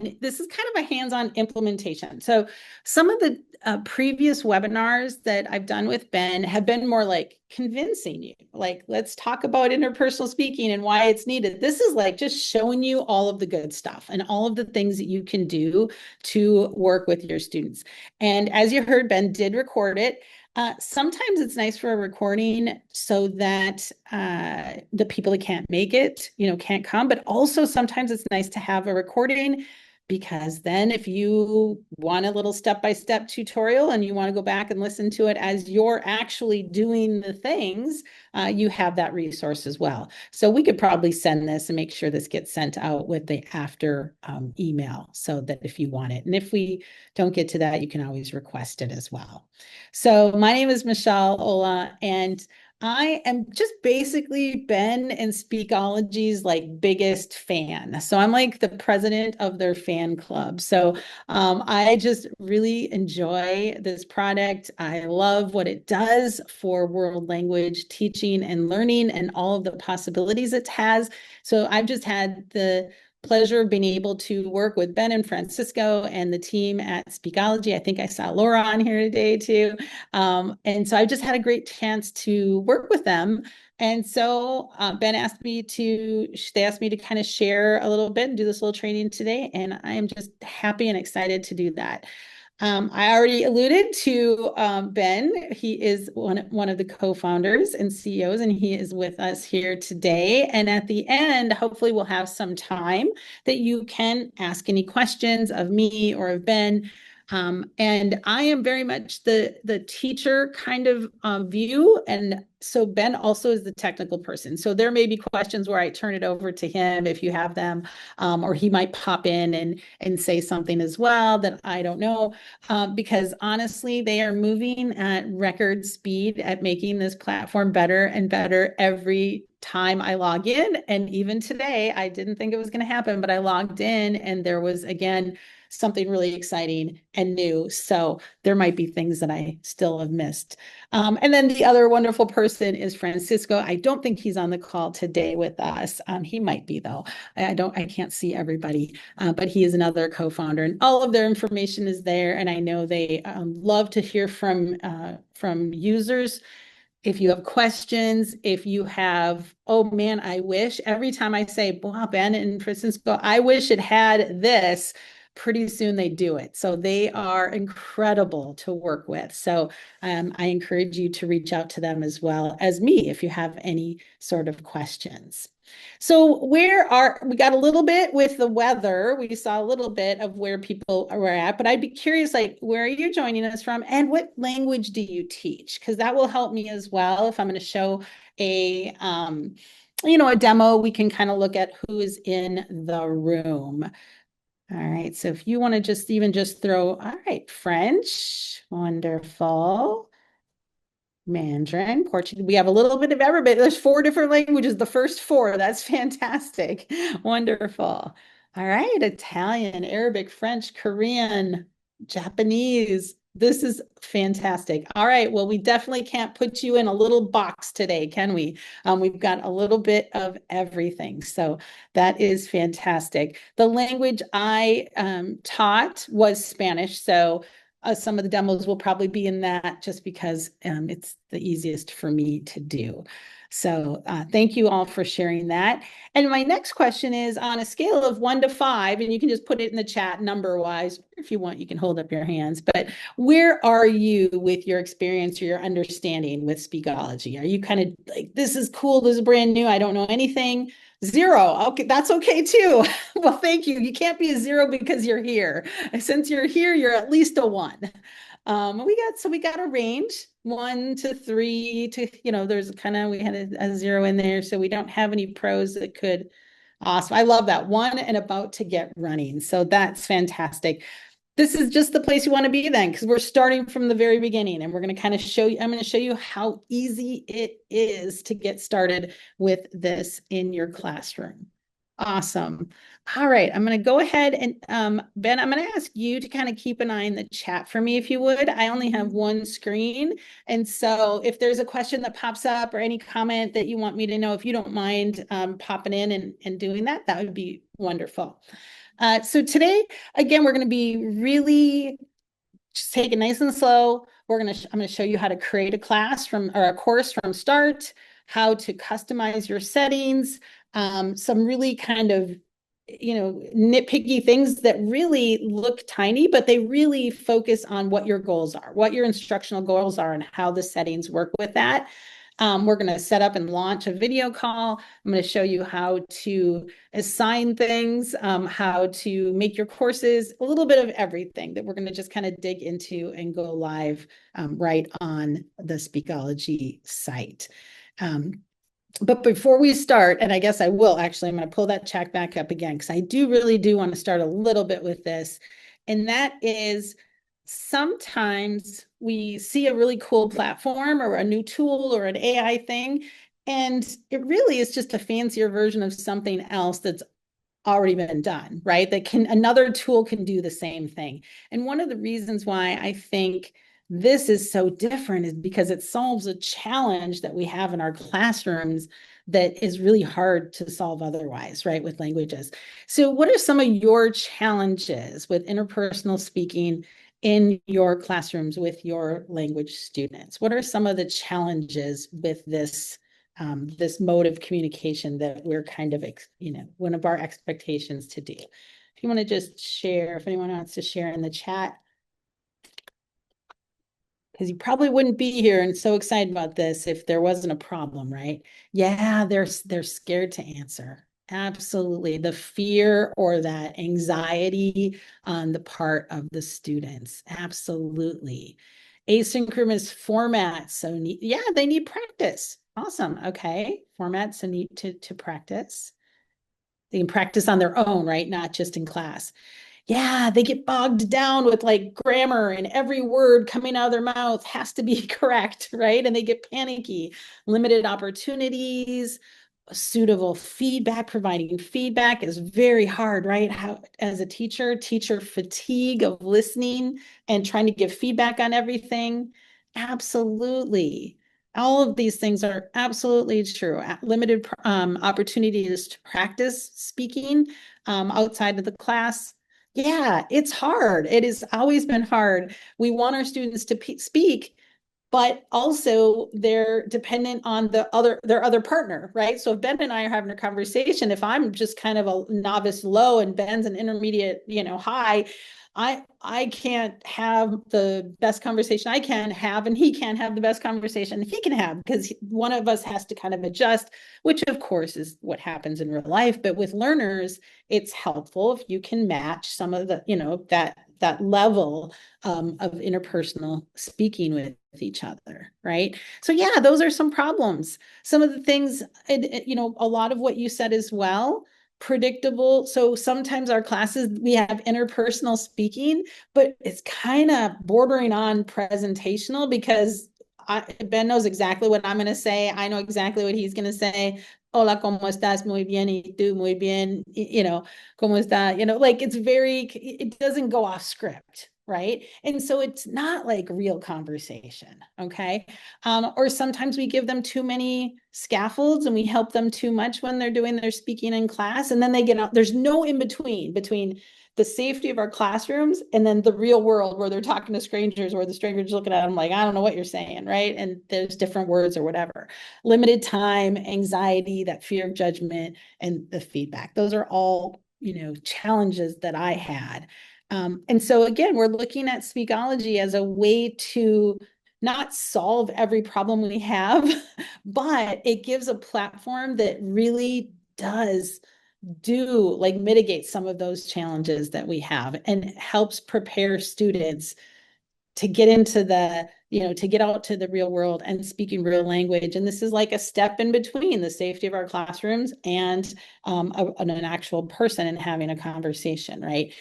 and this is kind of a hands-on implementation. So some of the previous webinars that I've done with Ben have been more like convincing you, like, let's talk about interpersonal speaking and why it's needed. This is like just showing you all of the good stuff and all of the things that you can do to work with your students. And as you heard, Ben did record it. Sometimes it's nice for a recording so that the people that can't make it, can't come. But also sometimes it's nice to have a recording because then if you want a little step-by-step tutorial and you want to go back and listen to it as you're actually doing the things, you have that resource as well. So we could probably send this and make sure this gets sent out with the after email so that if you want it. And if we don't get to that, you can always request it as well. So my name is Michelle Ola, and I am just basically Ben and Speakology's like biggest fan. So I'm like the president of their fan club. So I just really enjoy this product. I love what it does for world language teaching and learning and all of the possibilities it has. So I've just had the pleasure of being able to work with Ben and Francisco and the team at Speakology. I think I saw Laura on here today too. And so I just had a great chance to work with them. And so Ben asked me they asked me to kind of share a little bit and do this little training today. And I am just happy and excited to do that. I already alluded to Ben. He is one of the co-founders and CEOs, and he is with us here today. And at the end, hopefully we'll have some time that you can ask any questions of me or of Ben. And I am very much the teacher kind of view. And so Ben also is the technical person. So there may be questions where I turn it over to him if you have them, or he might pop in and say something as well that I don't know. Because honestly, they are moving at record speed at making this platform better and better every time I log in. And even today, I didn't think it was going to happen, but I logged in and there was, again, something really exciting and new. So there might be things that I still have missed. And then the other wonderful person is Francisco. I don't think he's on the call today with us. He might be though. I can't see everybody, but he is another co-founder, and all of their information is there. And I know they love to hear from users. If you have questions, if you have, oh man, I wish, every time I say, well, Ben and Francisco, I wish it had this, pretty soon they do it. So they are incredible to work with. So I encourage you to reach out to them as well as me if you have any sort of questions. So we got a little bit with the weather. We saw a little bit of where people were at, but I'd be curious, like, where are you joining us from and what language do you teach? Because that will help me as well. If I'm going to show a demo, we can kind of look at who is in the room. All right, so if you want to just throw, all right, French, wonderful. Mandarin, Portuguese. We have a little bit of everybody. There's 4 different languages, the first 4. That's fantastic. Wonderful. All right, Italian, Arabic, French, Korean, Japanese. This is fantastic. All right, well, we definitely can't put you in a little box today, can we? We've got a little bit of everything. So that is fantastic. The language I taught was Spanish. So some of the demos will probably be in that just because it's the easiest for me to do. So thank you all for sharing that. And my next question is on a scale of 1 to 5, and you can just put it in the chat number wise. If you want, you can hold up your hands. But where are you with your experience or your understanding with Speakology? Are you kind of like, this is cool, this is brand new, I don't know anything? 0. Okay, that's okay too. Well, thank you. You can't be a 0 because you're here. Since you're here, you're at least a 1. We got a range 1 to 3 to, there's we had a 0 in there. So we don't have any pros that could. Awesome. I love that 1 and about to get running. So that's fantastic. This is just the place you want to be then, because we're starting from the very beginning and we're going to kind of show you, I'm going to show you how easy it is to get started with this in your classroom. Awesome. All right, I'm going to go ahead and Ben, I'm going to ask you to kind of keep an eye in the chat for me if you would. I only have one screen. And so if there's a question that pops up or any comment that you want me to know, if you don't mind popping in and doing that, that would be wonderful. So today, again, we're going to be really just take it nice and slow. I'm going to show you how to create a class from or a course from start, how to customize your settings, some really kind of nitpicky things that really look tiny, but they really focus on what your goals are, what your instructional goals are, and how the settings work with that. We're going to set up and launch a video call. I'm going to show you how to assign things, how to make your courses, a little bit of everything that we're going to just kind of dig into and go live right on the Speakology site. But before we start, and I guess I will actually, I'm going to pull that chat back up again because I really do want to start a little bit with this. And that is sometimes we see a really cool platform or a new tool or an AI thing, and it really is just a fancier version of something else that's already been done, right? Another tool can do the same thing. And one of the reasons why I think this is so different is because it solves a challenge that we have in our classrooms that is really hard to solve otherwise, right, with languages. So what are some of your challenges with interpersonal speaking in your classrooms with your language students? What are some of the challenges with this mode of communication that we're kind of, one of our expectations to do? If you want to just share, if anyone wants to share in the chat, because you probably wouldn't be here and so excited about this if there wasn't a problem, right? Yeah, they're scared to answer. Absolutely. The fear or that anxiety on the part of the students. Absolutely. Asynchronous formats. So yeah, they need practice. Awesome. Okay. Formats so need to practice. They can practice on their own, right? Not just in class. Yeah, they get bogged down with like grammar and every word coming out of their mouth has to be correct, right? And they get panicky. Limited opportunities, suitable feedback, providing feedback is very hard, right? How, as a teacher fatigue of listening and trying to give feedback on everything. Absolutely. All of these things are absolutely true. Limited opportunities to practice speaking outside of the class. Yeah, it's hard. It has always been hard. We want our students to speak, but also they're dependent on their other partner, right? So if Ben and I are having a conversation, if I'm just kind of a novice low and Ben's an intermediate, high, I can't have the best conversation I can have, and he can't have the best conversation he can have because one of us has to kind of adjust, which of course is what happens in real life. But with learners, it's helpful if you can match some of the, that level of interpersonal speaking with each other, right? So yeah, those are some problems. Some of the things, a lot of what you said as well, predictable. So sometimes our classes, we have interpersonal speaking, but it's kind of bordering on presentational because Ben knows exactly what I'm going to say. I know exactly what he's going to say. Hola, ¿cómo estás? Muy bien. ¿Y tú? Muy bien. ¿Cómo está? Like it doesn't go off script, right? And so it's not like real conversation, okay? Or sometimes we give them too many scaffolds and we help them too much when they're doing their speaking in class, and then they get out. There's no in between the safety of our classrooms and then the real world where they're talking to strangers, where the strangers looking at them like, I don't know what you're saying, right? And there's different words or whatever. Limited time, anxiety, that fear of judgment, and the feedback. Those are all, challenges that I had. And so again, we're looking at Speakology as a way to not solve every problem we have, but it gives a platform that really does like mitigate some of those challenges that we have and helps prepare students to get into to get out to the real world and speaking real language. And this is like a step in between the safety of our classrooms and an actual person and having a conversation, right?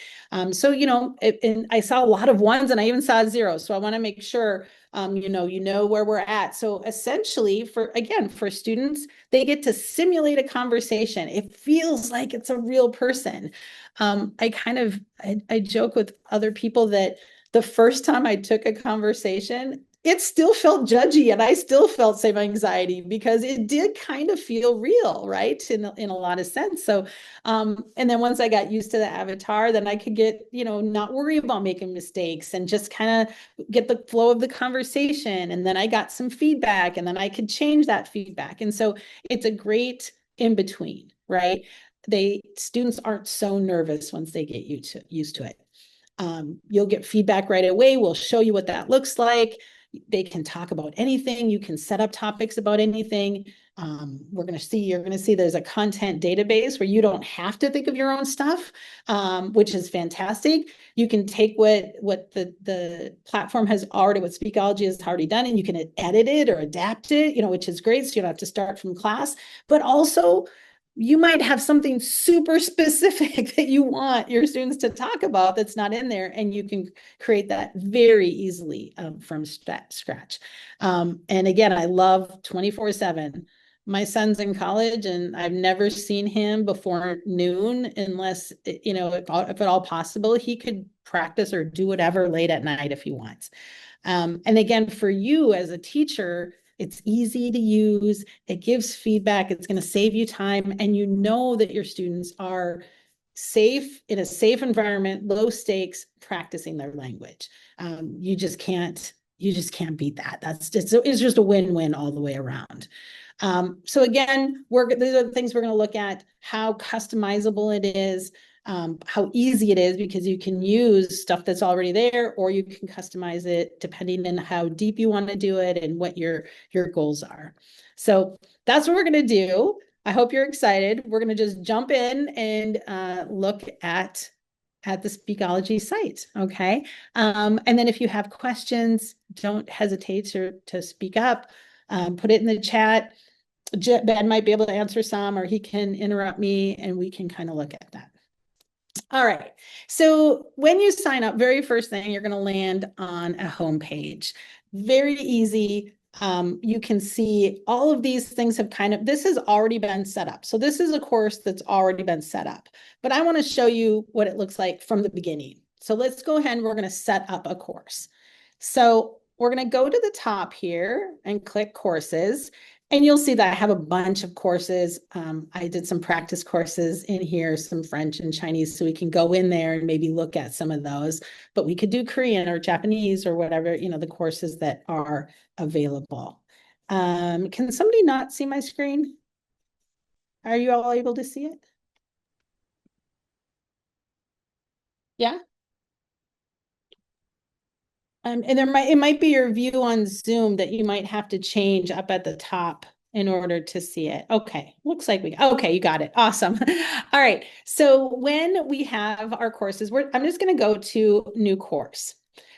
So, and I saw a lot of ones and I even saw zeros. So I want to make sure, where we're at. So essentially for students, they get to simulate a conversation. It feels like it's a real person. I joke with other people that the first time I took a conversation, it still felt judgy and I still felt same anxiety because it did kind of feel real, right? In a lot of sense. So, and then once I got used to the avatar, then I could get, not worry about making mistakes and just kind of get the flow of the conversation. And then I got some feedback and then I could change that feedback. And so it's a great in between, right? Students aren't so nervous once they get used to it. You'll get feedback right away. We'll show you what that looks like. They can talk about anything. You can set up topics about anything. You're going to see there's a content database where you don't have to think of your own stuff, which is fantastic. You can take what the platform has already, what Speakology has already done, and you can edit it or adapt it, which is great. So you don't have to start from class, but also you might have something super specific that you want your students to talk about that's not in there, and you can create that very easily from scratch. And again, I love 24/7. My son's in college, and I've never seen him before noon unless, if at all possible, he could practice or do whatever late at night if he wants. And again, for you as a teacher, it's easy to use. It gives feedback. It's going to save you time. And you know that your students are safe in a safe environment, low stakes, practicing their language. You just can't beat that. It's just a win-win all the way around. So again, these are the things we're going to look at: how customizable it is, how easy it is, because you can use stuff that's already there, or you can customize it depending on how deep you want to do it and what your goals are. So that's what we're going to do. I hope you're excited. We're going to just jump in and look at the Speakology site, okay? And then if you have questions, don't hesitate to speak up. Put it in the chat. Ben might be able to answer some, or he can interrupt me and we can kind of look at that. All right. So when you sign up, very first thing, you're going to land on a home page. Very easy. You can see all of these things this has already been set up. So this is a course that's already been set up, but I want to show you what it looks like from the beginning. So let's go ahead and we're going to set up a course. So we're going to go to the top here and click courses. And you'll see that I have a bunch of courses. I did some practice courses in here, some French and Chinese, so we can go in there and maybe look at some of those. But we could do Korean or Japanese or whatever, the courses that are available. Can somebody not see my screen? Are you all able to see it? Yeah? And it might be your view on Zoom that you might have to change up at the top in order to see it. Okay, looks like okay, you got it. Awesome. All right. So when we have our courses, I'm just going to go to new course.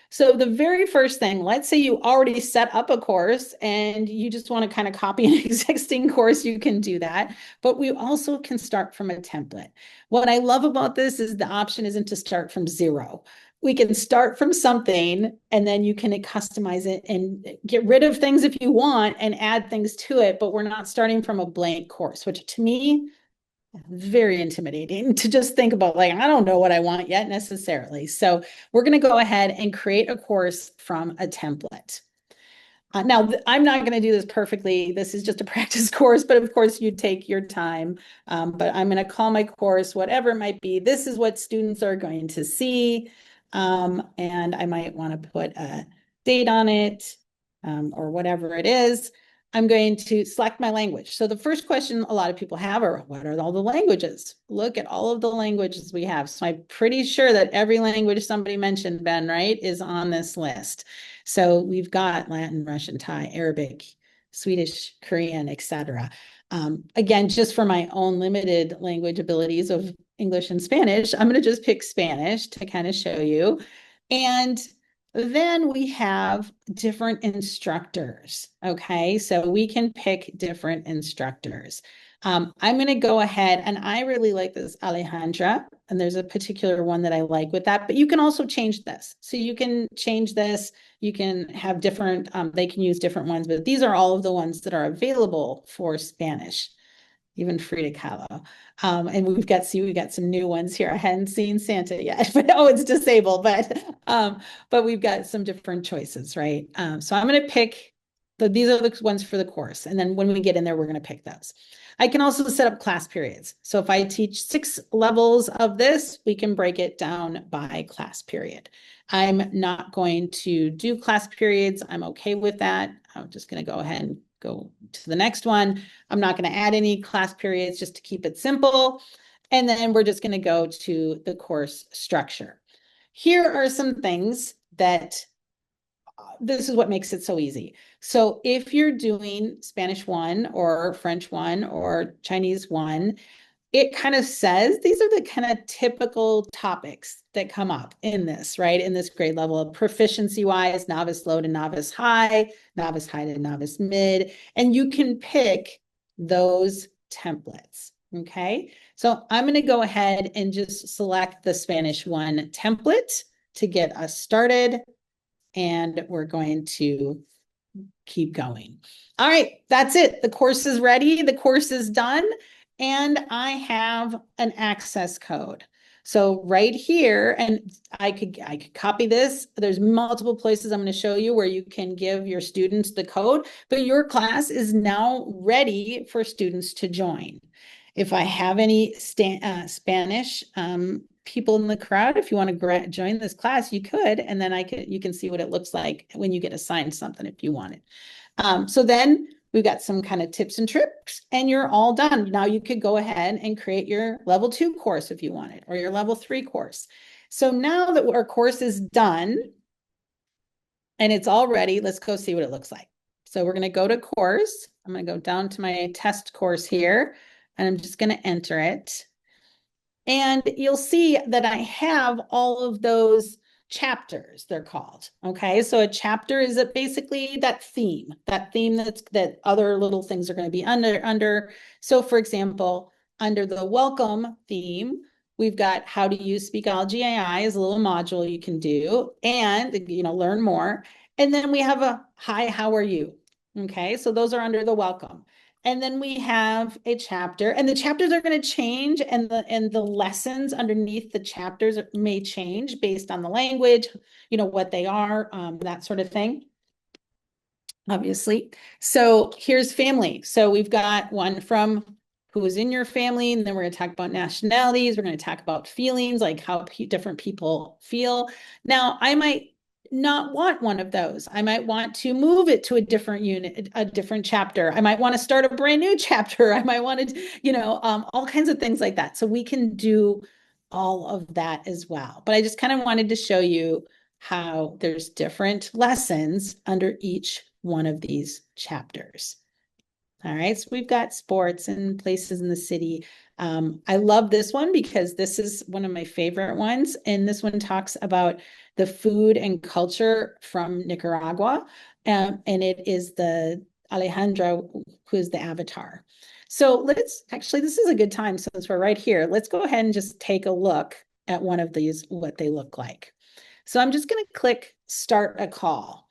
So the very first thing, let's say you already set up a course and you just want to kind of copy an existing course, you can do that. But we also can start from a template. What I love about this is the option isn't to start from zero. We can start from something and then you can customize it and get rid of things if you want and add things to it, but we're not starting from a blank course, which to me, very intimidating to just think about, like, I don't know what I want yet necessarily. So we're going to go ahead and create a course from a template. Now, I'm not going to do this perfectly. This is just a practice course, but of course you take your time. But I'm going to call my course whatever it might be. This is what students are going to see. And I might want to put a date on it or whatever it is. I'm going to select my language. So the first question a lot of people have are, what are all the languages? Look at all of the languages we have. So I'm pretty sure that every language somebody mentioned, Ben, right, is on this list. So we've got Latin, Russian, Thai, Arabic, Swedish, Korean, etc. Again, just for my own limited language abilities of English and Spanish, I'm going to just pick Spanish to kind of show you. And then we have different instructors. Okay, so we can pick different instructors. I'm going to go ahead, and I really like this Alejandra, and there's a particular one that I like with that, but you can also change this. So you can change this. You can have different, they can use different ones, but these are all of the ones that are available for Spanish. even Frida Kahlo. And we've got some new ones here. I hadn't seen Santa yet, but oh, it's disabled. But we've got some different choices, right? So I'm going to pick these are the ones for the course, and then when we get in there, we're going to pick those. I can also set up class periods. So if I teach 6 levels of this, we can break it down by class period. I'm not going to do class periods. I'm okay with that. I'm just going to go ahead and go to the next one. I'm not going to add any class periods just to keep it simple. And then we're just going to go to the course structure. Here are some things that this is what makes it so easy. So if you're doing Spanish 1 or French 1 or Chinese 1, it kind of says these are the kind of typical topics that come up in this, right? In this grade level, proficiency wise, novice low to novice high to novice mid, and you can pick those templates. Okay. So I'm going to go ahead and just select the Spanish 1 template to get us started. And we're going to keep going. All right, that's it. The course is ready. The course is done. And I have an access code. So right here, and I could copy this. There's multiple places I'm going to show you where you can give your students the code, but your class is now ready for students to join. If I have any Spanish people in the crowd, if you want to join this class, you could, and then you can see what it looks like when you get assigned something if you want it. So then we've got some kind of tips and tricks, and you're all done. Now you could go ahead and create your level 2 course if you wanted, or your level 3 course. So now that our course is done and it's all ready, let's go see what it looks like. So we're going to go to course. I'm going to go down to my test course here, and I'm just going to enter it. And you'll see that I have all of those chapters, they're called. Okay, so a chapter is basically that theme that other little things are going to be under. So for example, under the welcome theme, we've got how to use Speakology AI as a little module you can do and learn more. And then we have a hi, how are you? Okay, so those are under the welcome. And then we have a chapter, and the chapters are going to change, and the lessons underneath the chapters may change based on the language, what they are, that sort of thing, obviously. So here's family. So we've got one from who is in your family, and then we're going to talk about nationalities. We're going to talk about feelings, like how different people feel. Now, I might not want one of those. I might want to move it to a different unit, a different chapter. I might want to start a brand new chapter. I might want to, all kinds of things like that. So we can do all of that as well. But I just kind of wanted to show you how there's different lessons under each one of these chapters. All right, so we've got sports and places in the city. I love this one because this is one of my favorite ones. And this one talks about the food and culture from Nicaragua. And it is the Alejandra, who is the avatar. So this is a good time since we're right here. Let's go ahead and just take a look at one of these, what they look like. So I'm just going to click start a call.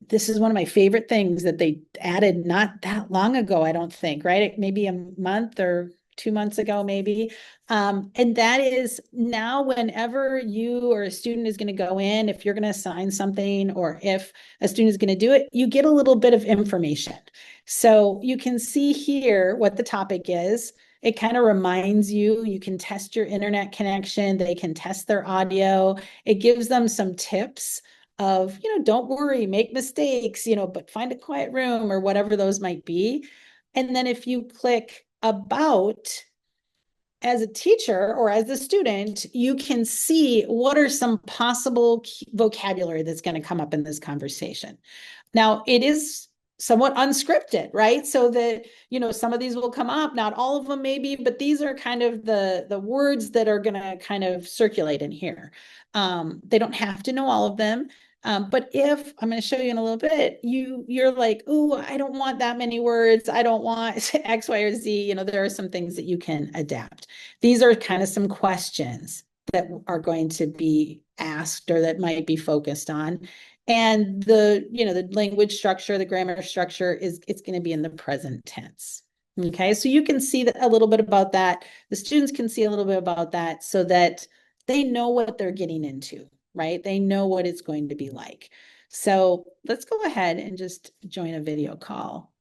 This is one of my favorite things that they added not that long ago, I don't think, right? Maybe a month or 2 months ago, maybe. And that is now whenever you or a student is going to go in, if you're going to assign something or if a student is going to do it, you get a little bit of information. So you can see here what the topic is. It kind of reminds you can test your internet connection. They can test their audio. It gives them some tips of, don't worry, make mistakes, but find a quiet room or whatever those might be. And then if you click about, as a teacher or as a student, you can see what are some possible vocabulary that's going to come up in this conversation. Now, it is somewhat unscripted, right? So that, some of these will come up, not all of them maybe, but these are kind of the words that are going to kind of circulate in here. They don't have to know all of them. But if I'm going to show you in a little bit, you're like, oh, I don't want that many words. I don't want X, Y, or Z. There are some things that you can adapt. These are kind of some questions that are going to be asked or that might be focused on. And the language structure, the grammar structure it's going to be in the present tense. Okay, so you can see a little bit about that. The students can see a little bit about that so that they know what they're getting into, right? They know what it's going to be like. So let's go ahead and just join a video call.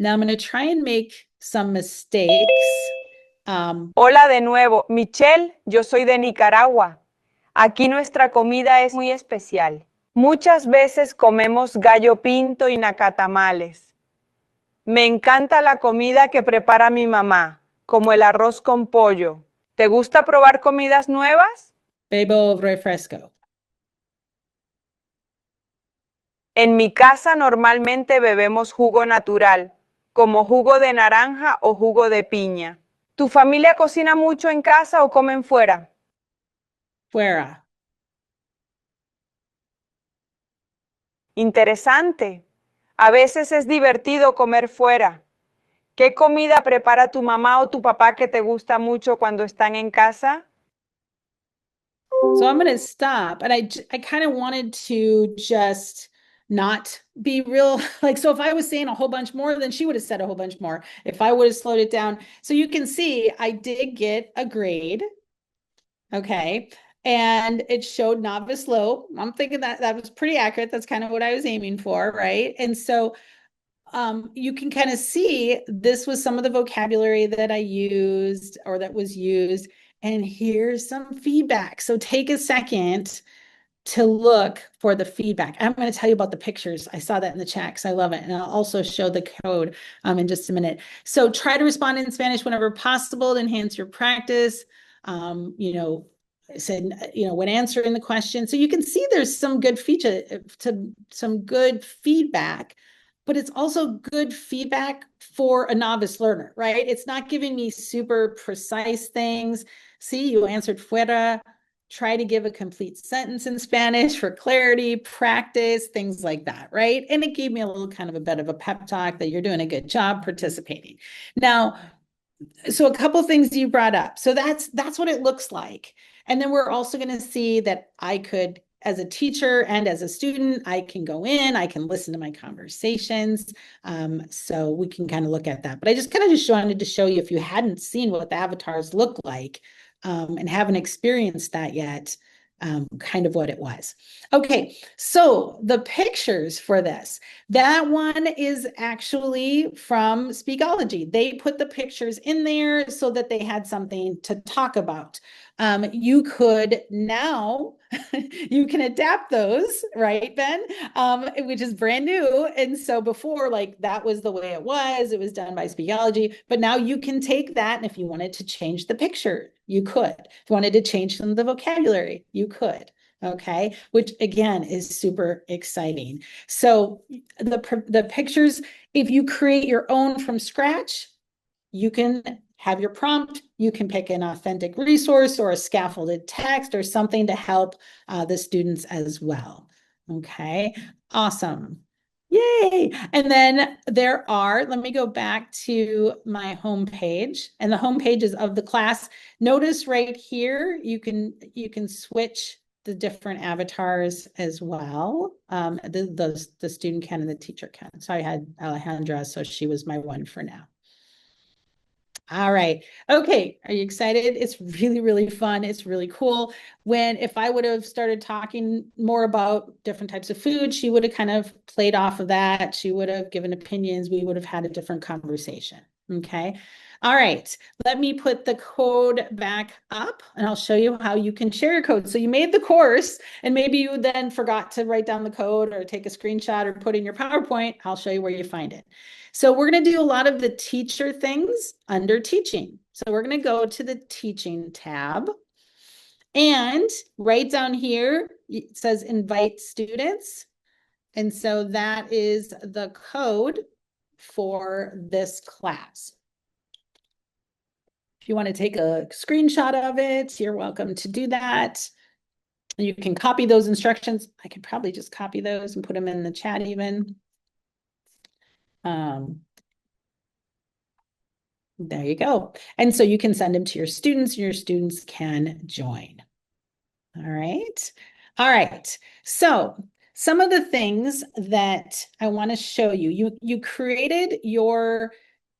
Now I'm going to try and make some mistakes. Hola de nuevo, Michelle, yo soy de Nicaragua. Aquí nuestra comida es muy especial. Muchas veces comemos gallo pinto y nacatamales. Me encanta la comida que prepara mi mamá, como el arroz con pollo. ¿Te gusta probar comidas nuevas? Bebo refresco. En mi casa normalmente bebemos jugo natural, como jugo de naranja o jugo de piña. ¿Tu familia cocina mucho en casa o comen fuera? Fuera. Interesante. A veces es divertido comer fuera. ¿Qué comida prepara tu mamá o tu papá que te gusta mucho cuando están en casa? So I'm going to stop. And I kind of wanted to just not be real. Like, so if I was saying a whole bunch more, then she would have said a whole bunch more if I would have slowed it down. So you can see I did get a grade. Okay. And it showed novice low. I'm thinking that that was pretty accurate. That's kind of what I was aiming for. Right. And so you can kind of see this was some of the vocabulary that I used or that was used. And here's some feedback. So take a second to look for the feedback. I'm going to tell you about the pictures. I saw that in the chat because I love it. And I'll also show the code in just a minute. So try to respond in Spanish whenever possible to enhance your practice. You know, said, you know, when answering the question. So you can see there's some good feature to some good feedback, but it's also good feedback for a novice learner, right? It's not giving me super precise things. See, you answered fuera. Try to give a complete sentence in Spanish for clarity, practice, things like that, right? And it gave me a little kind of a bit of a pep talk that you're doing a good job participating. Now, so a couple things you brought up. So that's what it looks like. And then we're also going to see that I could, as a teacher and as a student, I can go in, I can listen to my conversations. So we can kind of look at that. But I just kind of just wanted to show you if you hadn't seen what the avatars look like and haven't experienced that yet, kind of what it was. Okay, so the pictures for this, that one is actually from Speakology. They put the pictures in there so that they had something to talk about. You could now, you can adapt those, right, Ben? Which is brand new. And so before, like that was the way it was done by Speakology, but now you can take that. And if you wanted to change the picture, you could. If you wanted to change some of the vocabulary, you could. Okay, which again is super exciting. So the pictures, if you create your own from scratch, you can have your prompt, you can pick an authentic resource or a scaffolded text or something to help the students as well. Okay, awesome. Yay. And then there are, let me go back to my home page, and the home page is of the class. Notice right here, you can switch the different avatars as well. The student can and the teacher can. So I had Alejandra, so she was my one for now. All right. Okay. Are you excited? It's really, really fun. It's really cool. If I would have started talking more about different types of food, she would have kind of played off of that. She would have given opinions. We would have had a different conversation. Okay. All right. Let me put the code back up and I'll show you how you can share your code. So you made the course and maybe you then forgot to write down the code or take a screenshot or put in your PowerPoint. I'll show you where you find it. So we're going to do a lot of the teacher things under teaching. So we're going to go to the teaching tab. And right down here, it says invite students. And so that is the code for this class. If you want to take a screenshot of it, you're welcome to do that. You can copy those instructions. I could probably just copy those and put them in the chat even. There you go. And so you can send them to your students, and your students can join. All right. All right. So some of the things that I want to show you, you created your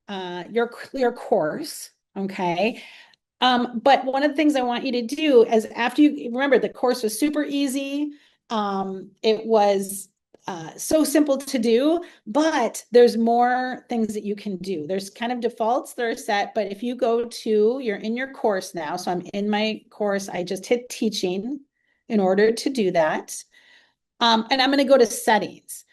your course, okay? But one of the things I want you to do is after you remember the course was super easy. It was so simple to do, but there's more things that you can do. There's kind of defaults that are set, but if you go to, you're in your course now. So I'm in my course. I just hit teaching in order to do that. And I'm going to go to settings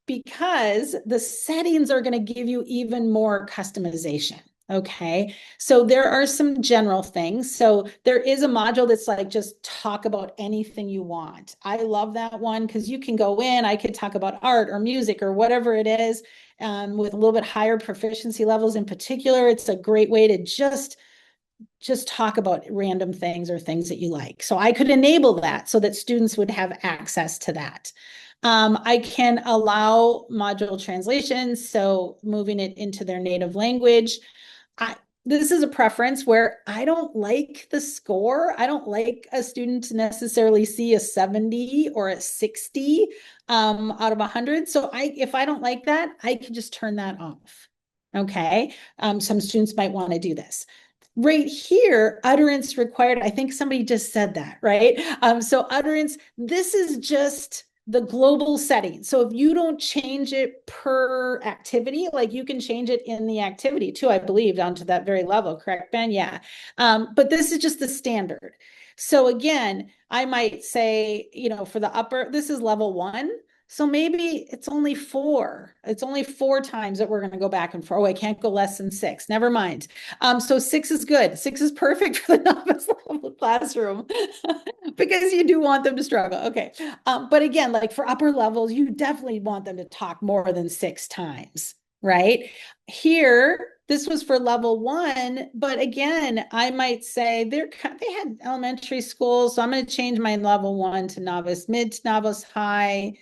because the settings are going to give you even more customization. Okay. So there are some general things. So there is a module that's like just talk about anything you want. I love that one because you can go in, I could talk about art or music or whatever it is, with a little bit higher proficiency levels in particular. It's a great way to just talk about random things or things that you like. So I could enable that so that students would have access to that. I can allow module translations, so moving it into their native language. I, this is a preference where I don't like the score. I don't like a student to necessarily see a 70 or a 60 out of 100. So if I don't like that, I can just turn that off. Okay. Some students might want to do this. Right here, utterance required. I think somebody just said that, right? So utterance, this is just the global setting. So if you don't change it per activity, like you can change it in the activity too, I believe, down to that very level, correct, Ben? Yeah. But this is just the standard. So again, I might say, for the upper, this is level 1. So maybe it's only 4. It's only 4 times that we're going to go back and forth. Oh, I can't go less than 6. Never mind. So 6 is good. 6 is perfect for the novice level classroom because you do want them to struggle. Okay. But again, like for upper levels, you definitely want them to talk more than 6 times, right? Here, this was for level 1, but again, I might say they had elementary school, so I'm going to change my level 1 to novice mid to novice high.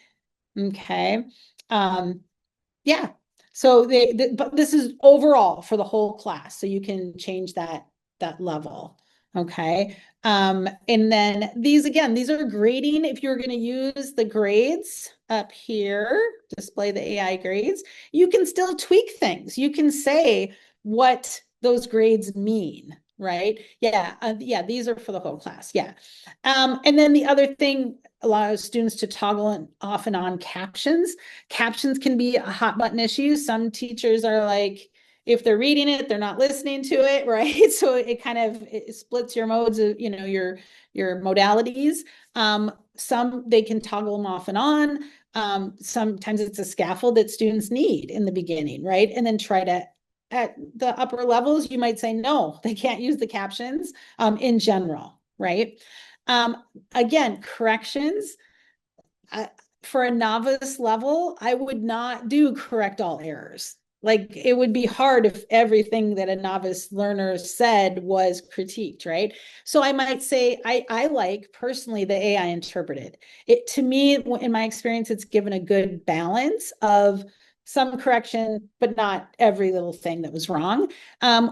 Okay. Yeah. So but this is overall for the whole class. So you can change that level. Okay. And then these are grading. If you're going to use the grades up here, display the AI grades, you can still tweak things. You can say what those grades mean, right? Yeah. Yeah. These are for the whole class. Yeah. And then the other thing allows students to toggle off and on captions. Captions can be a hot button issue. Some teachers are like, if they're reading it, they're not listening to it, right? So it kind of it splits your modes of, your modalities. Some they can toggle them off and on. Sometimes it's a scaffold that students need in the beginning, right? And then try to at the upper levels, you might say no, they can't use the captions in general, right? Again, corrections. I, for a novice level, I would not do correct all errors. Like it would be hard if everything that a novice learner said was critiqued, right? So I might say I like personally the AI interpreted. It to me, in my experience, it's given a good balance of some correction, but not every little thing that was wrong.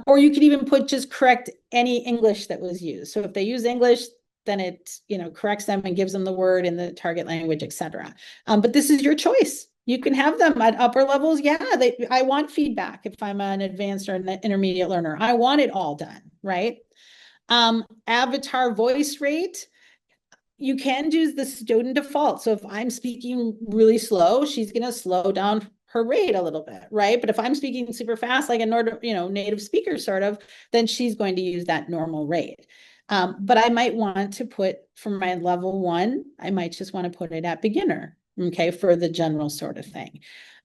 Or you could even put just correct any English that was used. So if they use English, then it corrects them and gives them the word in the target language, etc. But this is your choice. You can have them at upper levels. Yeah, I want feedback if I'm an advanced or an intermediate learner. I want it all done, right? Avatar voice rate, you can do the student default. So if I'm speaking really slow, she's going to slow down her rate a little bit, right? But if I'm speaking super fast, like a native speaker sort of, then she's going to use that normal rate. But I might want to put for my level 1, I might just want to put it at beginner, okay, for the general sort of thing.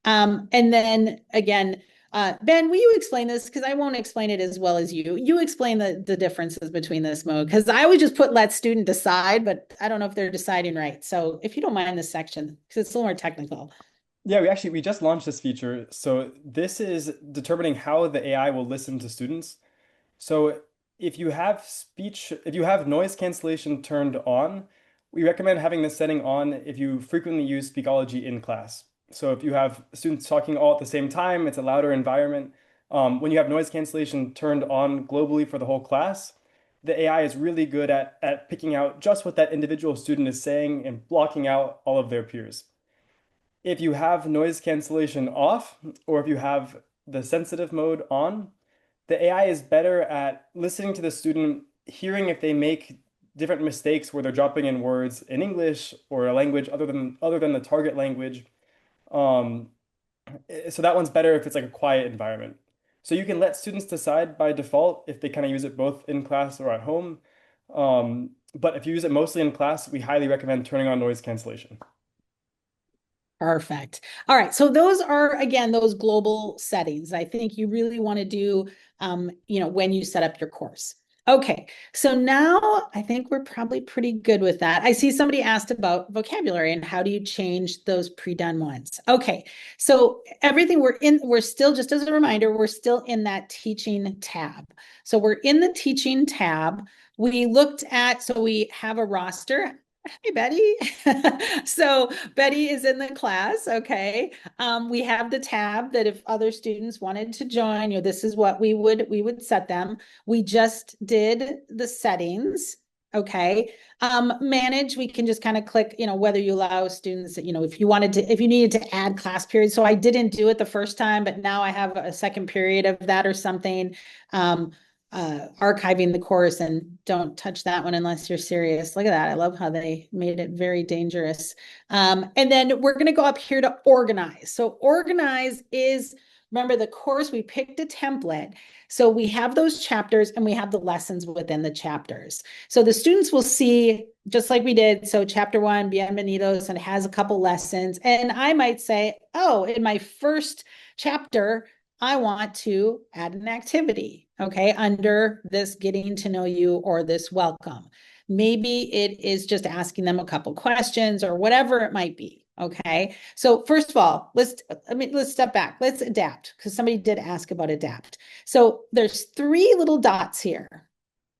And then again, Ben, will you explain this? Because I won't explain it as well as you. You explain the differences between this mode, because I would just put let student decide, but I don't know if they're deciding right. So if you don't mind this section, because it's a little more technical. Yeah, we just launched this feature. So this is determining how the AI will listen to students. So if you have noise cancellation turned on, we recommend having this setting on if you frequently use Speakology in class. So if you have students talking all at the same time, it's a louder environment. When you have noise cancellation turned on globally for the whole class, the AI is really good at picking out just what that individual student is saying and blocking out all of their peers. If you have noise cancellation off, or if you have the sensitive mode on, the AI is better at listening to the student, hearing if they make different mistakes where they're dropping in words in English or a language other than the target language. Um, so that one's better if it's like a quiet environment. So you can let students decide by default if they kind of use it both in class or at home. But if you use it mostly in class, we highly recommend turning on noise cancellation. Perfect. All right. So those are, again, those global settings. I think you really want to do, when you set up your course. Okay. So now I think we're probably pretty good with that. I see somebody asked about vocabulary and how do you change those pre-done ones? Okay. So everything we're still, just as a reminder, we're still in that teaching tab. So we're in the teaching tab. So we have a roster. Hey, Betty. So Betty is in the class. Okay. We have the tab that if other students wanted to join, this is what we would set them. We just did the settings. Okay. Manage, we can just kind of click, whether you allow students, if you needed to add class periods. So I didn't do it the first time, but now I have a second period of that or something. Archiving the course, and don't touch that one unless you're serious. Look at that. I love how they made it very dangerous. And then we're going to go up here to organize. So organize is, remember the course, we picked a template. So we have those chapters and we have the lessons within the chapters. So the students will see, just like we did. So chapter 1, Bienvenidos, and it has a couple lessons. And I might say, oh, in my first chapter, I want to add an activity, okay, under this getting to know you or this welcome. Maybe it is just asking them a couple questions or whatever it might be, okay? So first of all, let's step back. Let's adapt, because somebody did ask about adapt. So there's 3 little dots here.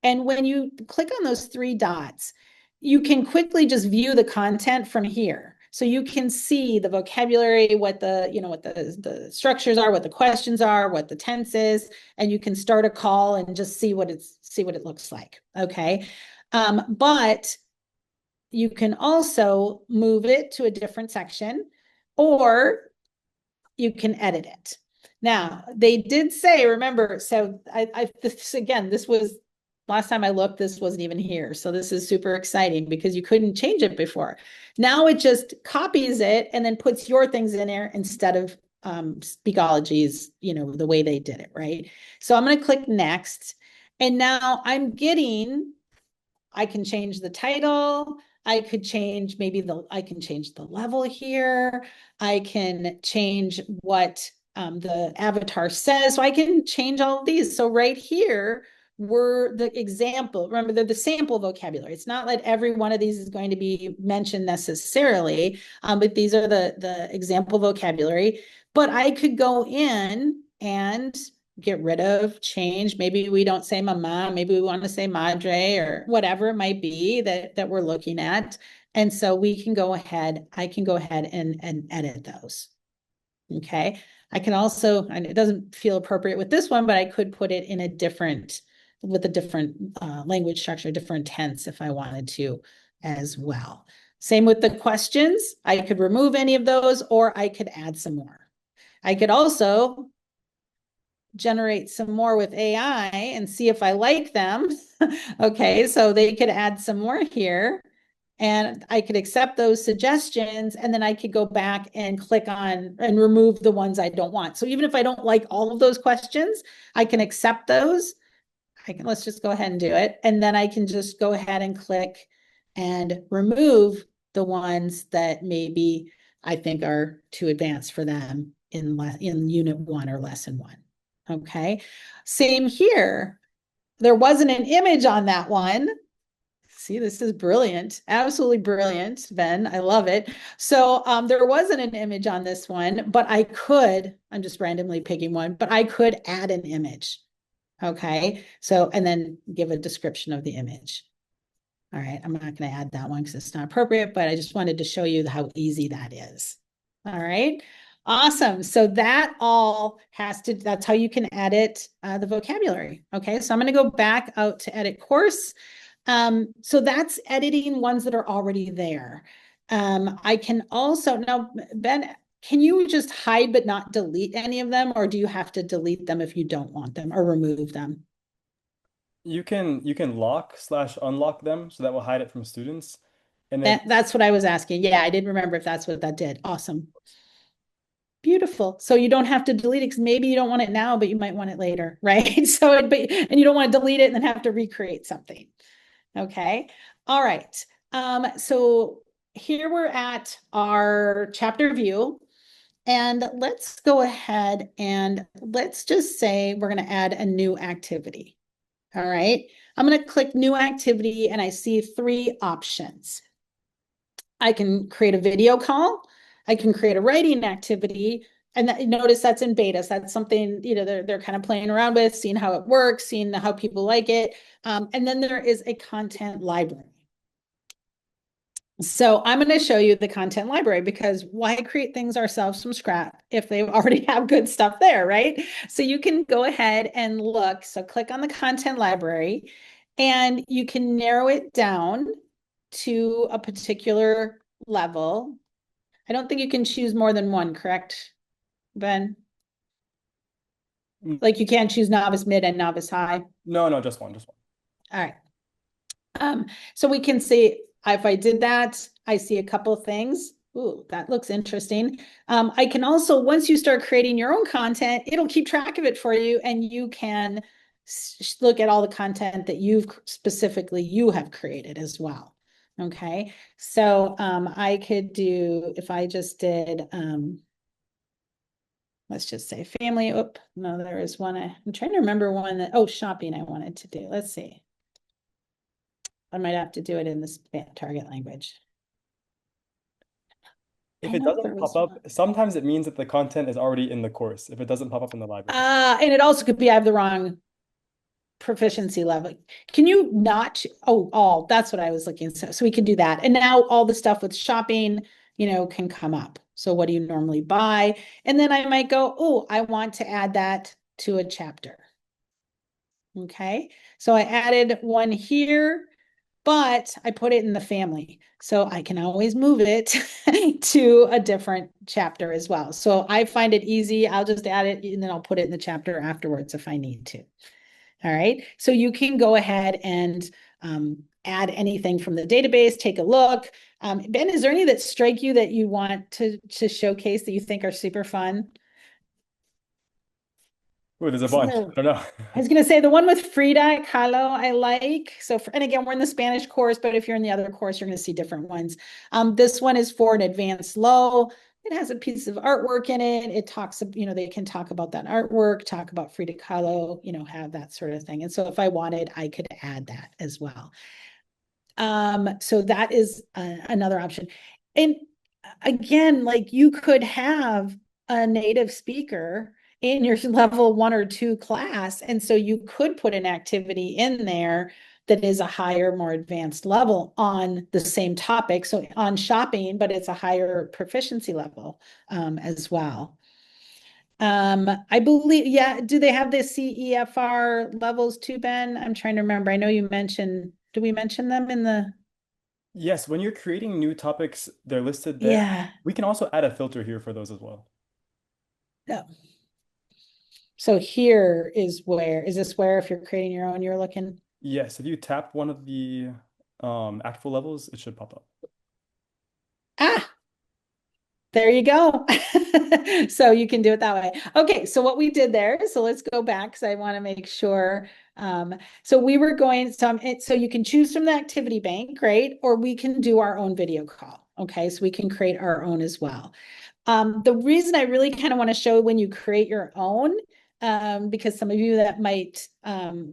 And when you click on those 3 dots, you can quickly just view the content from here. So you can see the vocabulary, what the structures are, what the questions are, what the tense is, and you can start a call and just see what it looks like. Okay. But you can also move it to a different section, or you can edit it. Now, they did say, remember, so this was last time I looked, this wasn't even here. So this is super exciting because you couldn't change it before. Now it just copies it and then puts your things in there instead of Speakology's, the way they did it, right? So I'm going to click next. And now I can change the title. I can change the level here. I can change what the avatar says. So I can change all of these. So right here were the example. Remember, they're the sample vocabulary. It's not like every one of these is going to be mentioned necessarily, but these are the example vocabulary. But I could go in and get rid of, change. Maybe we don't say mama, maybe we want to say madre or whatever it might be that we're looking at. And so I can go ahead and edit those. Okay. I can also, and it doesn't feel appropriate with this one, but I could put it in a different language structure, different tense if I wanted to as well. Same with the questions. I could remove any of those, or I could add some more. I could also generate some more with AI and see if I like them. Okay, so they could add some more here, and I could accept those suggestions, and then I could go back and click on and remove the ones I don't want. So even if I don't like all of those questions, I can accept those. Let's just go ahead and do it. And then I can just go ahead and click and remove the ones that maybe I think are too advanced for them in unit 1 or lesson 1. Okay, same here. There wasn't an image on that one. See, this is brilliant. Absolutely brilliant, Ben. I love it. So there wasn't an image on this one, but I'm just randomly picking one, but I could add an image. Okay, so, and then give a description of the image. All right, I'm not going to add that one because it's not appropriate, but I just wanted to show you how easy that is. All right, awesome. So that's how you can edit the vocabulary. Okay, so I'm going to go back out to edit course. So that's editing ones that are already there. I can also, now, Ben, can you just hide but not delete any of them, or do you have to delete them if you don't want them or remove them? You can lock/unlock them, so that will hide it from students. And then That's what I was asking. Yeah, I didn't remember if that's what that did. Awesome. Beautiful. So you don't have to delete it because maybe you don't want it now, but you might want it later, right? And you don't want to delete it and then have to recreate something. Okay. All right. So here we're at our chapter view. And let's go ahead and let's just say we're going to add a new activity. All right. I'm going to click new activity and I see three options. I can create a video call. I can create a writing activity. And notice that's in beta. So that's something, they're kind of playing around with, seeing how it works, seeing how people like it. And then there is a content library. So I'm going to show you the content library because why create things ourselves from scratch if they already have good stuff there, right? So you can go ahead and look. So click on the content library and you can narrow it down to a particular level. I don't think you can choose more than one, correct, Ben? Like you can't choose novice, mid, and novice high. no, no, just one, just one. All right. So we can see if I did that, I see a couple of things. Ooh, that looks interesting. I can also, once you start creating your own content, it'll keep track of it for you and you can look at all the content that you have created as well. Okay, so I could do, if I just did, let's just say family. Oh, no, there is one. I'm trying to remember one that, shopping I wanted to do. Let's see. I might have to do it in the target language. If I it know there doesn't was pop up, one. sometimes it means that the content is already in the course, if it doesn't pop up in the library. And it also could be I have the wrong proficiency level. Can you not? All that's what I was looking. So we can do that. And now all the stuff with shopping, can come up. So what do you normally buy? And then I might go, I want to add that to a chapter. Okay. So I added one here, but I put it in the family. So I can always move it to a different chapter as well. So I find it easy. I'll just add it and then I'll put it in the chapter afterwards if I need to. All right. So you can go ahead and add anything from the database, take a look. Ben, is there any that strike you that you want to showcase that you think are super fun? Ooh, there's a bunch. I don't know. I was going to say the one with Frida Kahlo I like. So, and again, we're in the Spanish course, but if you're in the other course, you're going to see different ones. This one is for an advanced low. It has a piece of artwork in it. It talks, they can talk about that artwork, talk about Frida Kahlo, have that sort of thing. And so if I wanted, I could add that as well. So that is another option. And again, like you could have a native speaker in your level 1 or 2 class. And so you could put an activity in there that is a higher, more advanced level on the same topic. So on shopping, but it's a higher proficiency level as well. I believe, yeah, do they have the CEFR levels too, Ben? I'm trying to remember. I know you mentioned, do we mention them in the? Yes, when you're creating new topics, they're listed there. Yeah. We can also add a filter here for those as well. No. So here is this where if you're creating your own, you're looking? Yes, if you tap one of the actful levels, it should pop up. Ah, there you go. So you can do it that way. Okay, so what we did there, so let's go back because I want to make sure. So we were going, so you can choose from the activity bank, right? Or we can do our own video call. Okay, so we can create our own as well. The reason I really kind of want to show when you create your own, because some of you that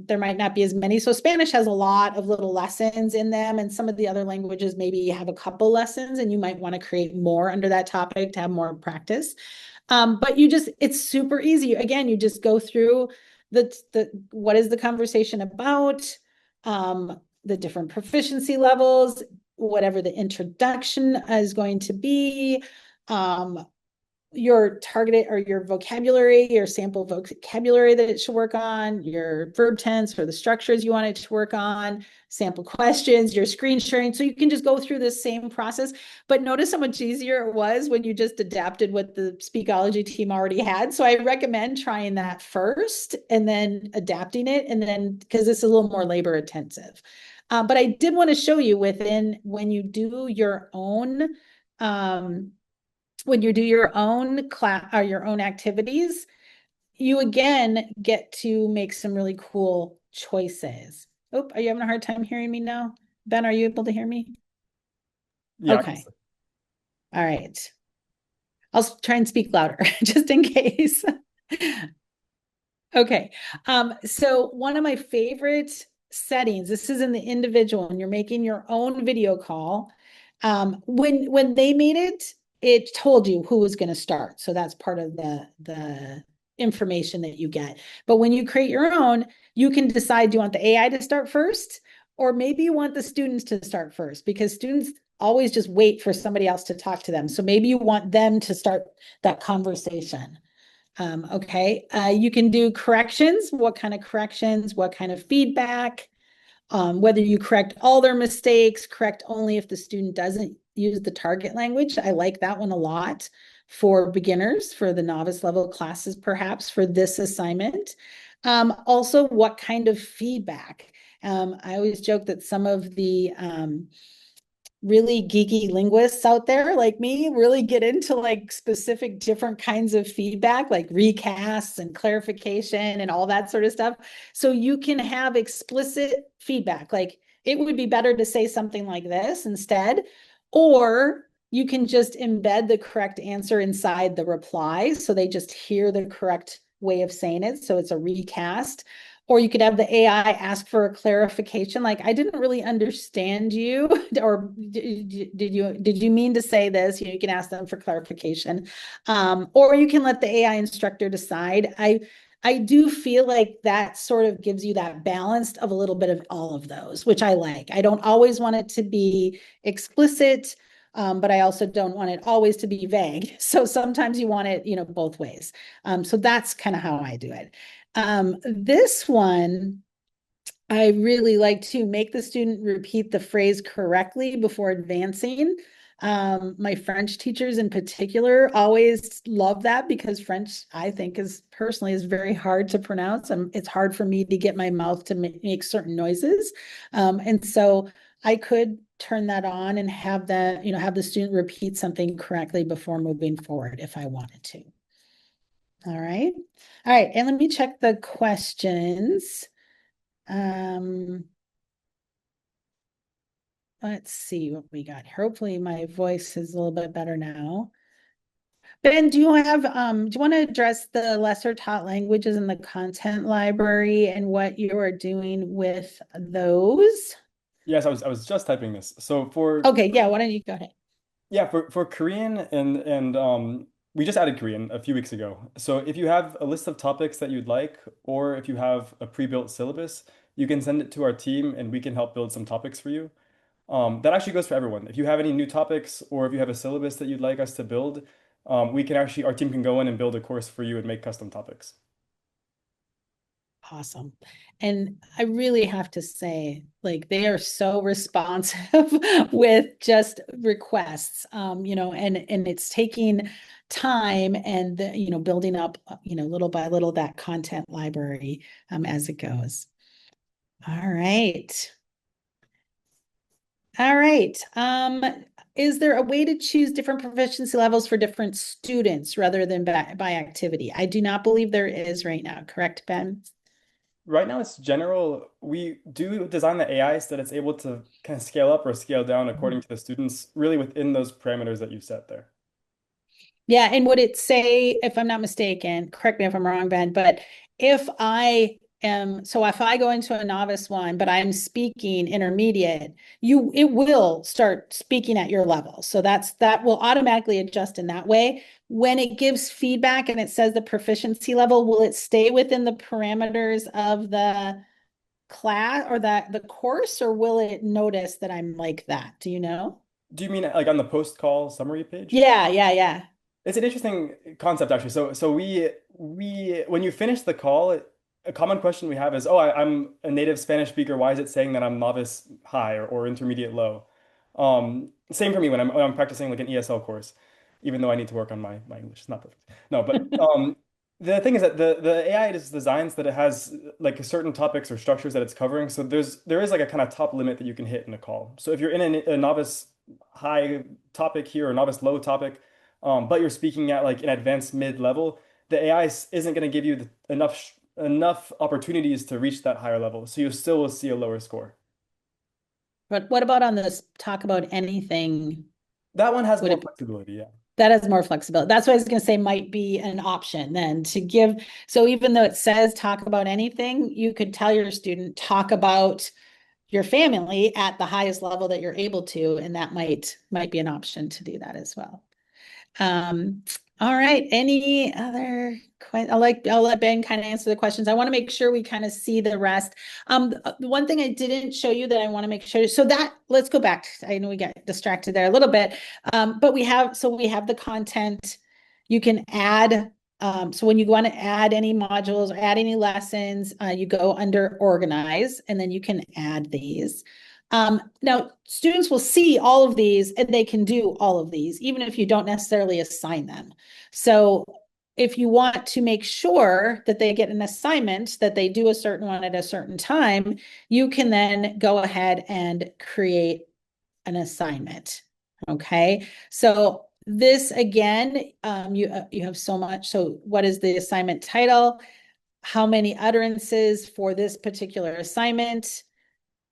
there might not be as many. So Spanish has a lot of little lessons in them, and some of the other languages maybe have a couple lessons, and you might want to create more under that topic to have more practice. But it's super easy. Again, you just go through what is the conversation about, the different proficiency levels, whatever the introduction is going to be, your targeted or your vocabulary, your sample vocabulary that it should work on, your verb tense or the structures you want it to work on, sample questions, your screen sharing. So you can just go through this same process. But notice how much easier it was when you just adapted what the Speakology team already had. So I recommend trying that first and then adapting it. And then, because this is a little more labor intensive. But I did want to show you when you do your own when you do your own class or your own activities, you again get to make some really cool choices. Oh, are you having a hard time hearing me now? Ben, are you able to hear me? Yeah, Okay. All right. I'll try and speak louder just in case. Okay. So one of my favorite settings, this is in the individual, and you're making your own video call. When they made it, it told you who was going to start. So that's part of the information that you get. But when you create your own, you can decide, do you want the AI to start first? Or maybe you want the students to start first, because students always just wait for somebody else to talk to them. So maybe you want them to start that conversation. Okay, you can do corrections. What kind of corrections? What kind of feedback? Whether you correct all their mistakes, correct only if the student doesn't use the target language. I like that one a lot for beginners, for the novice level classes, perhaps for this assignment. Also, what kind of feedback? I always joke that some of the really geeky linguists out there like me really get into like specific different kinds of feedback, like recasts and clarification and all that sort of stuff. So you can have explicit feedback, like it would be better to say something like this instead, or you can just embed the correct answer inside the reply so they just hear the correct way of saying it. So it's a recast. Or you could have the AI ask for a clarification, like, I didn't really understand you, or did you mean to say this? You can ask them for clarification. Or you can let the AI instructor decide. I do feel like that sort of gives you that balance of a little bit of all of those, which I like. I don't always want it to be explicit, but I also don't want it always to be vague. So sometimes you want it, both ways. So that's kind of how I do it. This one, I really like to make the student repeat the phrase correctly before advancing. My French teachers in particular always love that, because French, I think, is very hard to pronounce. And it's hard for me to get my mouth to make certain noises. And so I could turn that on and have the student repeat something correctly before moving forward if I wanted to. All right. All right. And let me check the questions. Um, let's see what we got here. Hopefully my voice is a little bit better now. Ben, do you want to address the lesser taught languages in the content library and what you are doing with those? Yes, I was just typing this. So for Okay, yeah, why don't you go ahead? yeah, for Korean and we just added Korean a few weeks ago. So if you have a list of topics that you'd like, or if you have a pre-built syllabus, you can send it to our team and we can help build some topics for you. That actually goes for everyone. If you have any new topics or if you have a syllabus that you'd like us to build, our team can go in and build a course for you and make custom topics. Awesome. And I really have to say, like, they are so responsive with just requests, and it's taking time and, building up, little by little that content library as it goes. All right. All right. Is there a way to choose different proficiency levels for different students rather than by activity? I do not believe there is right now. Correct, Ben? Right now it's general. We do design the AI so that it's able to kind of scale up or scale down according to the students, really within those parameters that you set there. Yeah, and would it say, if I'm not mistaken, correct me if I'm wrong, Ben, but if I go into a novice one, but I'm speaking intermediate, it will start speaking at your level. So that will automatically adjust in that way. When it gives feedback and it says the proficiency level, will it stay within the parameters of the class or the course, or will it notice that I'm like that? Do you know? Do you mean like on the post-call summary page? Yeah, yeah, yeah. It's an interesting concept actually. So we when you finish the call, a common question we have is, oh, I'm a native Spanish speaker. Why is it saying that I'm novice high or intermediate low? Same for me when I'm practicing like an ESL course, even though I need to work on my English. It's not perfect. No, but the thing is that the AI is designed so that it has like certain topics or structures that it's covering. So there is like a kind of top limit that you can hit in a call. So if you're in a novice high topic here or novice low topic, but you're speaking at like an advanced mid level, the AI isn't going to give you enough opportunities to reach that higher level. So you still will see a lower score. But what about on this talk about anything? That one has Would more it flexibility, yeah. that has more flexibility? That's what I was going to say might be an option then to give. So even though it says talk about anything, you could tell your student talk about your family at the highest level that you're able to, and that might be an option to do that as well. Um, all right. Any other questions? I'll let Ben kind of answer the questions. I want to make sure we kind of see the rest. The one thing I didn't show you that I want to make sure. So that let's go back. I know we got distracted there a little bit. But we have the content. You can add. So when you want to add any modules or add any lessons, you go under organize, and then you can add these. Now, students will see all of these and they can do all of these, even if you don't necessarily assign them. So if you want to make sure that they get an assignment, that they do a certain one at a certain time, you can then go ahead and create an assignment. Okay. So this again, you have so much. So what is the assignment title? How many utterances for this particular assignment?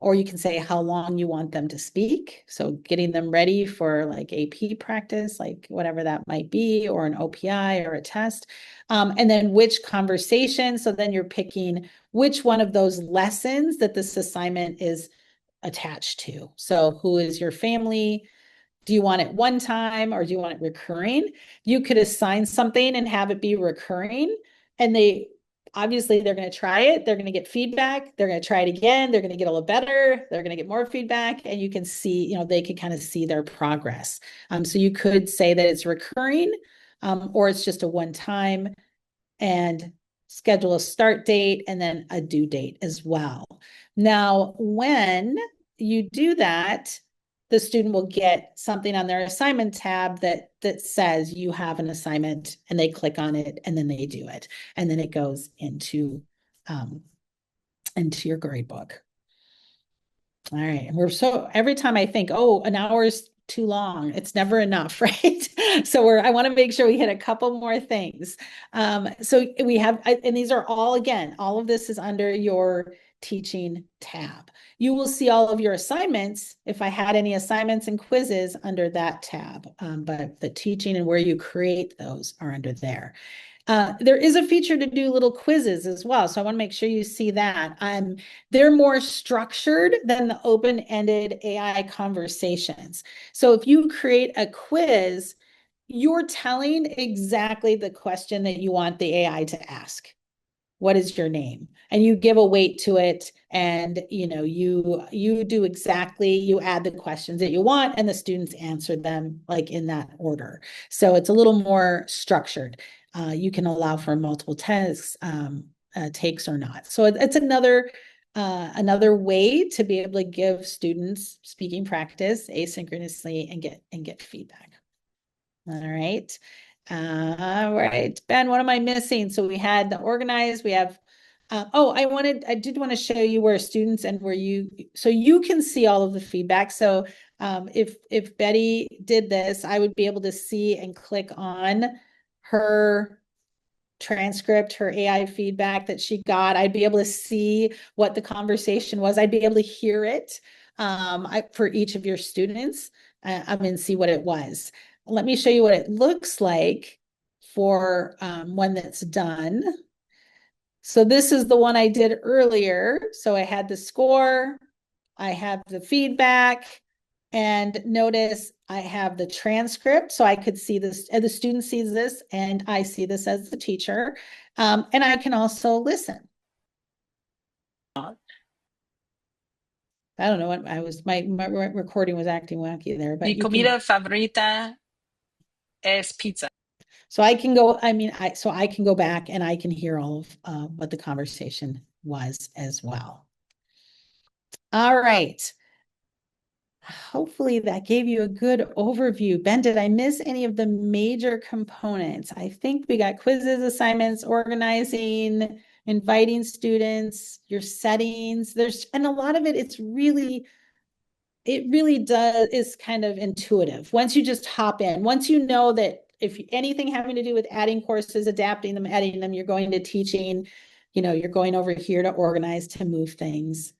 Or you can say how long you want them to speak. So getting them ready for like AP practice, like whatever that might be, or an OPI or a test. And then which conversation. So then you're picking which one of those lessons that this assignment is attached to. So who is your family? Do you want it one time or do you want it recurring? You could assign something and have it be recurring. And obviously they're going to try it. They're going to get feedback. They're going to try it again. They're going to get a little better. They're going to get more feedback. And you can see, they can kind of see their progress. So you could say that it's recurring, or it's just a one time, and schedule a start date and then a due date as well. Now, when you do that, the student will get something on their assignment tab that says you have an assignment, and they click on it and then they do it. And then it goes into your grade book. All right. And every time I think, oh, an hour is too long, it's never enough, right? So I want to make sure we hit a couple more things. So we have, and these are all, again, all of this is under your teaching tab. You will see all of your assignments if I had any assignments and quizzes under that tab, but the teaching and where you create those are under there. There is a feature to do little quizzes as well. So I want to make sure you see that. They're more structured than the open-ended AI conversations. So if you create a quiz, you're telling exactly the question that you want the AI to ask. What is your name? And you give a weight to it, and you do exactly, you add the questions that you want, and the students answer them like in that order. So it's a little more structured. You can allow for multiple tests, takes or not. So it's another way to be able to give students speaking practice asynchronously and get feedback. All right. All right, Ben, what am I missing? So we had the organized, we have, I did want to show you where students and so you can see all of the feedback. So if Betty did this, I would be able to see and click on her transcript, her AI feedback that she got. I'd be able to see what the conversation was. I'd be able to hear it for each of your students. See what it was. Let me show you what it looks like for one that's done. So this is the one I did earlier. So I had the score, I have the feedback, and notice I have the transcript. So I could see this, and the student sees this, and I see this as the teacher. And I can also listen. I don't know what my recording was acting wacky there, but Mi comida favorita es pizza. So I can go, so I can go back and I can hear all of what the conversation was as well. All right. Hopefully that gave you a good overview. Ben, did I miss any of the major components? I think we got quizzes, assignments, organizing, inviting students, your settings. And a lot of it, it really is kind of intuitive. Once you just hop in, once you know that if anything having to do with adding courses, adapting them, adding them, you're going to teaching, you're going over here to organize, to move things.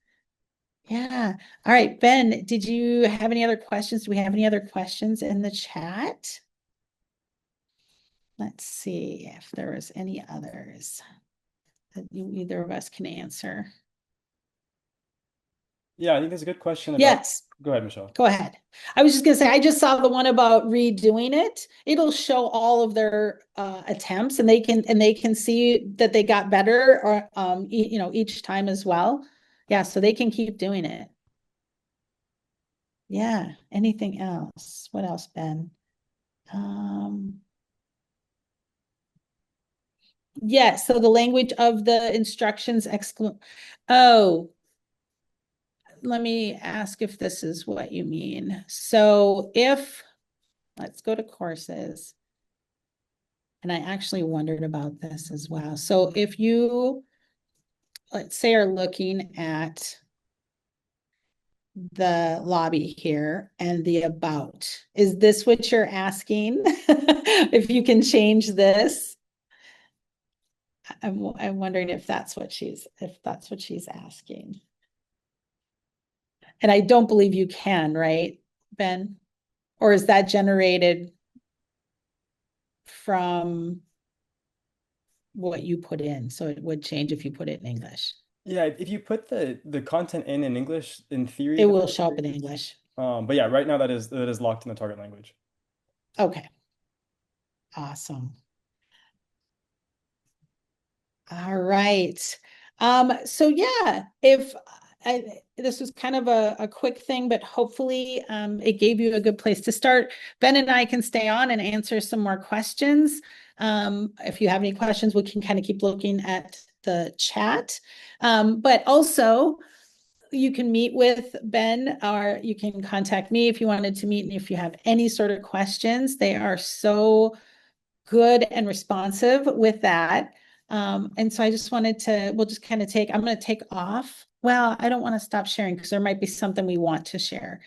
Yeah. All right, Ben, did you have any other questions? Do we have any other questions in the chat? Let's see if there was any others that either of us can answer. Yeah, I think there's a good question about. Yes. Go ahead, Michelle. Go ahead. I was just going to say, I just saw the one about redoing it. It'll show all of their attempts, and they can see that they got better, or each time as well. Yeah, so they can keep doing it. Yeah. Anything else? What else, Ben? Yeah, so the language of the instructions oh, let me ask if this is what you mean. So let's go to courses. And I actually wondered about this as well. So if you, let's say, are looking at the lobby here and the about, is this what you're asking? If you can change this? I'm wondering if that's what she's asking. And I don't believe you can, right, Ben? Or is that generated from what you put in? So it would change if you put it in English. Yeah, if you put the content in English, in theory, it will show up in English. But yeah, right now that is locked in the target language. Okay. Awesome. All right. So yeah, this was kind of a quick thing, but hopefully it gave you a good place to start. Ben and I can stay on and answer some more questions. If you have any questions, we can kind of keep looking at the chat. But also, you can meet with Ben, or you can contact me if you wanted to meet, and if you have any sort of questions. They are so good and responsive with that. And so I just wanted to, we'll just kind of I'm going to take off. Well, I don't want to stop sharing because there might be something we want to share.